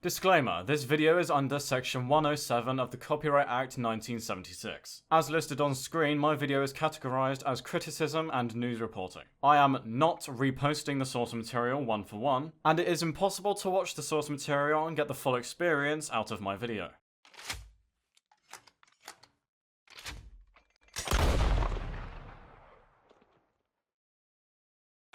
Disclaimer, this video is under Section 107 of the Copyright Act 1976. As listed on screen, my video is categorized as criticism and news reporting. I am not reposting the source material one for one, and it is impossible to watch the source material and get the full experience out of my video.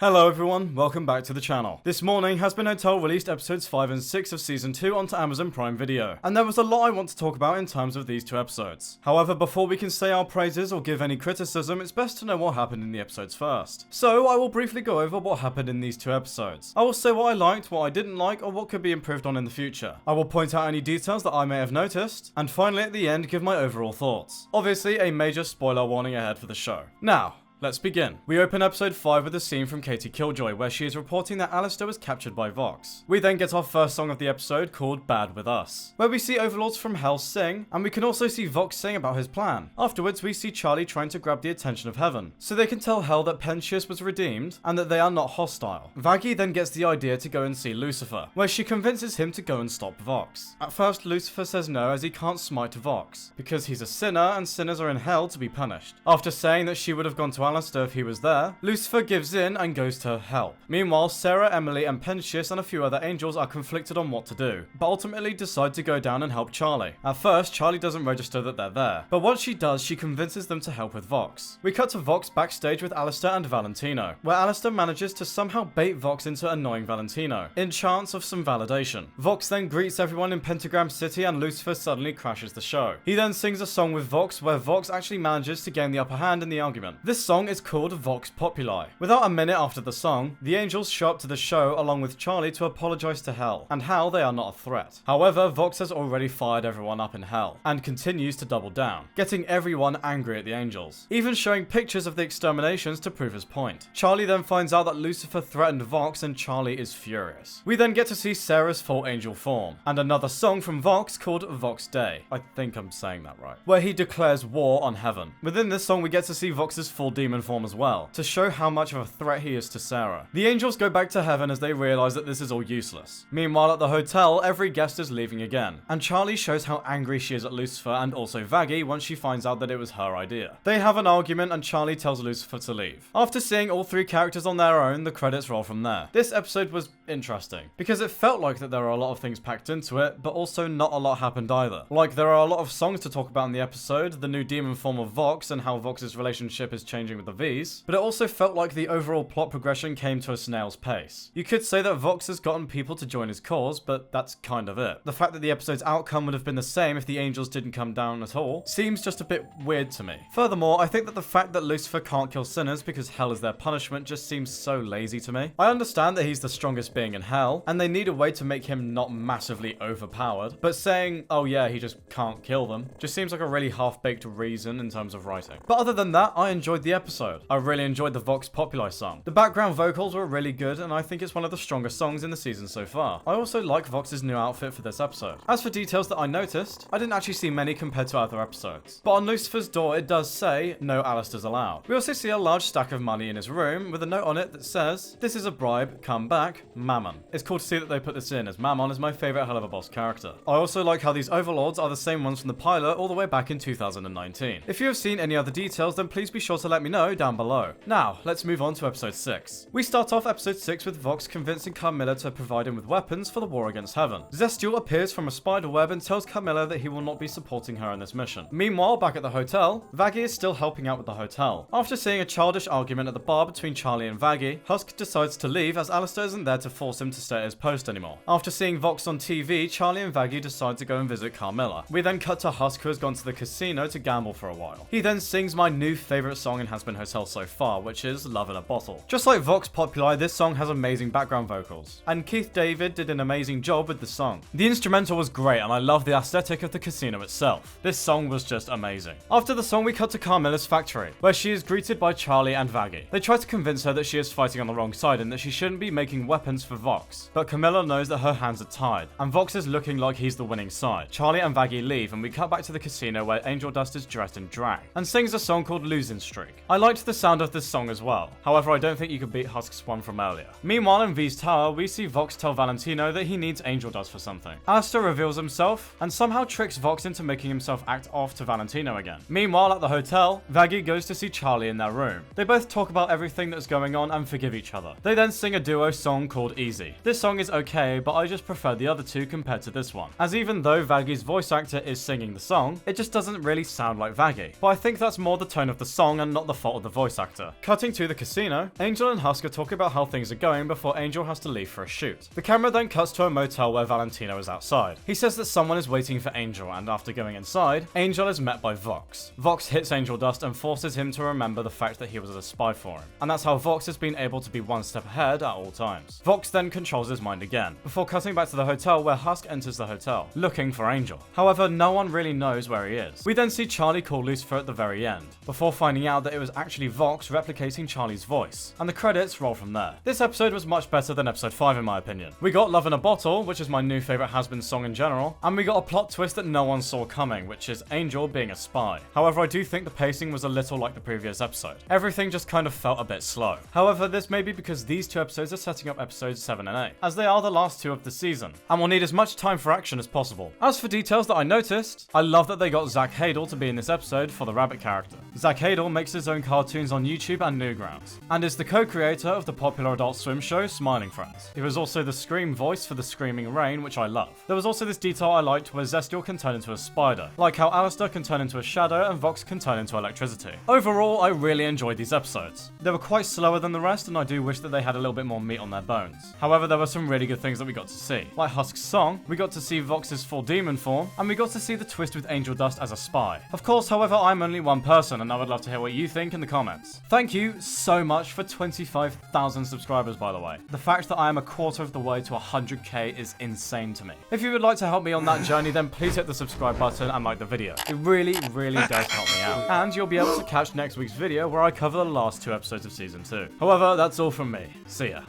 Hello everyone, welcome back to the channel. This morning, Hazbin Hotel released episodes 5 and 6 of Season 2 onto Amazon Prime Video, and there was a lot I want to talk about in terms of these two episodes. However, before we can say our praises or give any criticism, it's best to know what happened in the episodes first. So, I will briefly go over what happened in these two episodes. I will say what I liked, what I didn't like, or what could be improved on in the future. I will point out any details that I may have noticed, and finally at the end give my overall thoughts. Obviously, a major spoiler warning ahead for the show. Now, let's begin. We open episode 5 with a scene from Katie Killjoy where she is reporting that Alistair was captured by Vox. We then get our first song of the episode called Bad With Us, where we see overlords from Hell sing, and we can also see Vox sing about his plan. Afterwards, we see Charlie trying to grab the attention of Heaven, so they can tell Hell that Pentheus was redeemed and that they are not hostile. Vaggie then gets the idea to go and see Lucifer, where she convinces him to go and stop Vox. At first, Lucifer says no as he can't smite Vox, because he's a sinner and sinners are in hell to be punished. After saying that she would have gone to Alistair if he was there, Lucifer gives in and goes to help. Meanwhile, Sarah, Emily, and Pentheus and a few other angels are conflicted on what to do, but ultimately decide to go down and help Charlie. At first, Charlie doesn't register that they're there, but once she does, she convinces them to help with Vox. We cut to Vox backstage with Alistair and Valentino, where Alistair manages to somehow bait Vox into annoying Valentino, in chance of some validation. Vox then greets everyone in Pentagram City and Lucifer suddenly crashes the show. He then sings a song with Vox where Vox actually manages to gain the upper hand in the argument. This song is called Vox Populi. Without a minute after the song, the angels show up to the show along with Charlie to apologize to Hell, and how they are not a threat. However, Vox has already fired everyone up in Hell, and continues to double down, getting everyone angry at the angels, even showing pictures of the exterminations to prove his point. Charlie then finds out that Lucifer threatened Vox and Charlie is furious. We then get to see Sarah's full angel form, and another song from Vox called Vox Day. I think I'm saying that right. Where he declares war on Heaven. Within this song we get to see Vox's full demon form as well, to show how much of a threat he is to Sarah. The angels go back to Heaven as they realize that this is all useless. Meanwhile at the hotel, every guest is leaving again, and Charlie shows how angry she is at Lucifer and also Vaggie once she finds out that it was her idea. They have an argument and Charlie tells Lucifer to leave. After seeing all three characters on their own, the credits roll from there. This episode was interesting, because it felt like that there are a lot of things packed into it, but also not a lot happened either. Like, there are a lot of songs to talk about in the episode, the new demon form of Vox and how Vox's relationship is changing with the V's, but it also felt like the overall plot progression came to a snail's pace. You could say that Vox has gotten people to join his cause, but that's kind of it. The fact that the episode's outcome would have been the same if the angels didn't come down at all seems just a bit weird to me. Furthermore, I think that the fact that Lucifer can't kill sinners because hell is their punishment just seems so lazy to me. I understand that he's the strongest being in hell, and they need a way to make him not massively overpowered, but saying, oh yeah, he just can't kill them, just seems like a really half-baked reason in terms of writing. But other than that, I enjoyed the episode. I really enjoyed the Vox Populi song. The background vocals were really good, and I think it's one of the strongest songs in the season so far. I also like Vox's new outfit for this episode. As for details that I noticed, I didn't actually see many compared to other episodes. But on Lucifer's door, it does say, no Alistairs allowed. We also see a large stack of money in his room with a note on it that says, this is a bribe, come back, Mammon. It's cool to see that they put this in, as Mammon is my favorite Hell of a Boss character. I also like how these overlords are the same ones from the pilot all the way back in 2019. If you have seen any other details, then please be sure to let me know down below. Now, let's move on to episode 6. We start off episode 6 with Vox convincing Carmilla to provide him with weapons for the war against Heaven. Zestial appears from a spider web and tells Carmilla that he will not be supporting her in this mission. Meanwhile, back at the hotel, Vaggie is still helping out with the hotel. After seeing a childish argument at the bar between Charlie and Vaggie, Husk decides to leave as Alistair isn't there to force him to stay at his post anymore. After seeing Vox on TV, Charlie and Vaggie decide to go and visit Carmilla. We then cut to Husk, who has gone to the casino to gamble for a while. He then sings my new favorite song in Hazbin Hotel so far, which is Love in a Bottle. Just like Vox Populi, this song has amazing background vocals, and Keith David did an amazing job with the song. The instrumental was great, and I love the aesthetic of the casino itself. This song was just amazing. After the song, we cut to Carmilla's factory, where she is greeted by Charlie and Vaggie. They try to convince her that she is fighting on the wrong side and that she shouldn't be making weapons for Vox, but Camilla knows that her hands are tied, and Vox is looking like he's the winning side. Charlie and Vaggie leave, and we cut back to the casino where Angel Dust is dressed in drag, and sings a song called Losing Streak. I liked the sound of this song as well, however I don't think you could beat Husk's one from earlier. Meanwhile in V's tower, we see Vox tell Valentino that he needs Angel Dust for something. Alistair reveals himself, and somehow tricks Vox into making himself act off to Valentino again. Meanwhile at the hotel, Vaggie goes to see Charlie in their room. They both talk about everything that's going on and forgive each other. They then sing a duo song called Easy. This song is okay, but I just prefer the other two compared to this one, as even though Vaggie's voice actor is singing the song, it just doesn't really sound like Vaggie. But I think that's more the tone of the song and not the fault of the voice actor. Cutting to the casino, Angel and Husk are talking about how things are going before Angel has to leave for a shoot. The camera then cuts to a motel where Valentino is outside. He says that someone is waiting for Angel, and after going inside, Angel is met by Vox. Vox hits Angel Dust and forces him to remember the fact that he was a spy for him, and that's how Vox has been able to be one step ahead at all times. Vox then controls his mind again, before cutting back to the hotel where Husk enters the hotel, looking for Angel. However, no one really knows where he is. We then see Charlie call Lucifer at the very end, before finding out that it was actually Vox replicating Charlie's voice, and the credits roll from there. This episode was much better than episode 5 in my opinion. We got Love in a Bottle, which is my new favourite Hazbin song in general, and we got a plot twist that no one saw coming, which is Angel being a spy. However, I do think the pacing was a little like the previous episode. Everything just kind of felt a bit slow. However, this may be because these two episodes are setting up episodes 7 and 8, as they are the last two of the season, and will need as much time for action as possible. As for details that I noticed, I love that they got Zach Hadel to be in this episode for the rabbit character. Zach Hadel makes his own cartoons on YouTube and Newgrounds, and is the co-creator of the popular Adult Swim show Smiling Friends. He was also the Scream voice for the Screaming Rain, which I love. There was also this detail I liked where Zestial can turn into a spider, like how Alistair can turn into a shadow and Vox can turn into electricity. Overall, I really enjoyed these episodes. They were quite slower than the rest, and I do wish that they had a little bit more meat on their bones. However, there were some really good things that we got to see. Like Husk's song, we got to see Vox's full demon form, and we got to see the twist with Angel Dust as a spy. Of course, however, I'm only one person, and I would love to hear what you think in the comments. Thank you so much for 25,000 subscribers, by the way. The fact that I am a quarter of the way to 100k is insane to me. If you would like to help me on that journey, then please hit the subscribe button and like the video. It really does help me out. And you'll be able to catch next week's video where I cover the last 2 episodes of season 2. However, that's all from me. See ya.